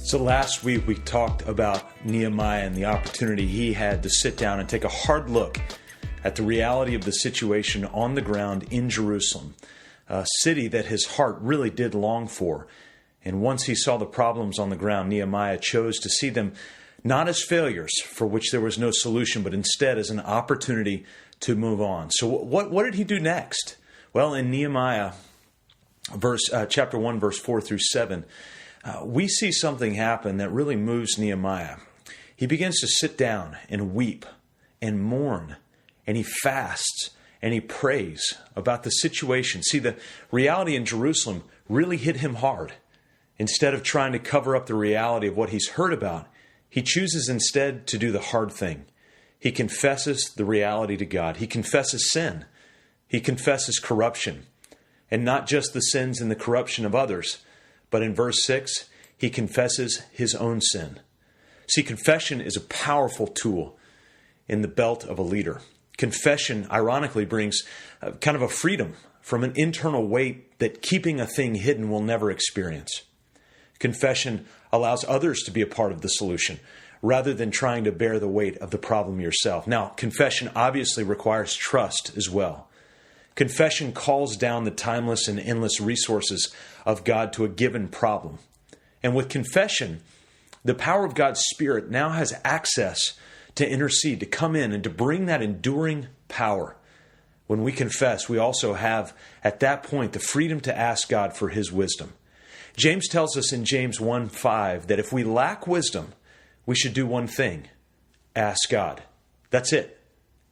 So last week we talked about Nehemiah and the opportunity he had to sit down and take a hard look at the reality of the situation on the ground in Jerusalem, a city that his heart really did long for. And once he saw the problems on the ground, Nehemiah chose to see them not as failures for which there was no solution, but instead as an opportunity to move on. So what did he do next? Well, in Nehemiah chapter 1, verse 4 through 7, we see something happen that really moves Nehemiah. He begins to sit down and weep and mourn, and he fasts and he prays about the situation. See, the reality in Jerusalem really hit him hard. Instead of trying to cover up the reality of what he's heard about, he chooses instead to do the hard thing. He confesses the reality to God. He confesses sin. He confesses corruption. And not just the sins and the corruption of others, but in verse 6, he confesses his own sin. See, confession is a powerful tool in the belt of a leader. Confession, ironically, brings kind of a freedom from an internal weight that keeping a thing hidden will never experience. Confession allows others to be a part of the solution rather than trying to bear the weight of the problem yourself. Now, confession obviously requires trust as well. Confession calls down the timeless and endless resources of God to a given problem. And with confession, the power of God's Spirit now has access to intercede, to come in and to bring that enduring power. When we confess, we also have, at that point, the freedom to ask God for His wisdom. James tells us in James 1:5 that if we lack wisdom, we should do one thing: ask God. That's it.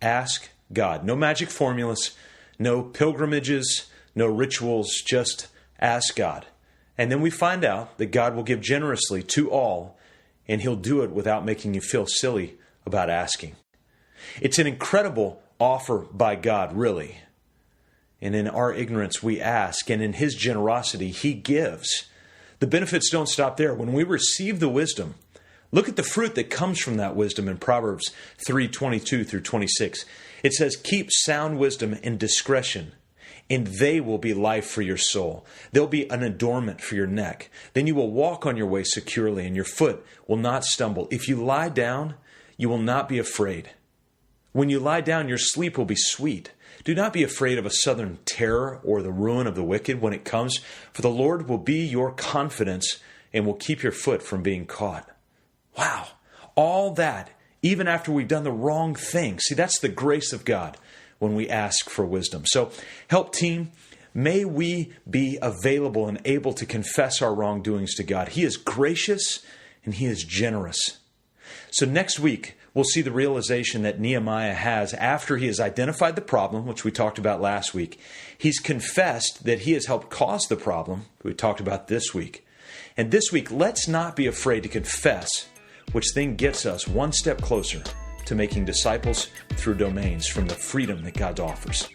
Ask God. No magic formulas, no pilgrimages, no rituals, just ask God. And then we find out that God will give generously to all, and He'll do it without making you feel silly about asking. It's an incredible offer by God, really. And in our ignorance, we ask, and in His generosity, He gives. The benefits don't stop there. When we receive the wisdom, look at the fruit that comes from that wisdom in Proverbs 3:22 through 26. It says, "Keep sound wisdom and discretion, and they will be life for your soul. They'll be an adornment for your neck. Then you will walk on your way securely, and your foot will not stumble. If you lie down, you will not be afraid. When you lie down, your sleep will be sweet. Do not be afraid of a southern terror or the ruin of the wicked when it comes, for the Lord will be your confidence and will keep your foot from being caught." Wow. All that, even after we've done the wrong thing. See, that's the grace of God when we ask for wisdom. So, help team, may we be available and able to confess our wrongdoings to God. He is gracious and He is generous. So next week, we'll see the realization that Nehemiah has after he has identified the problem, which we talked about last week. He's confessed that he has helped cause the problem, we talked about this week. And this week, let's not be afraid to confess, which then gets us one step closer to making disciples through domains from the freedom that God offers.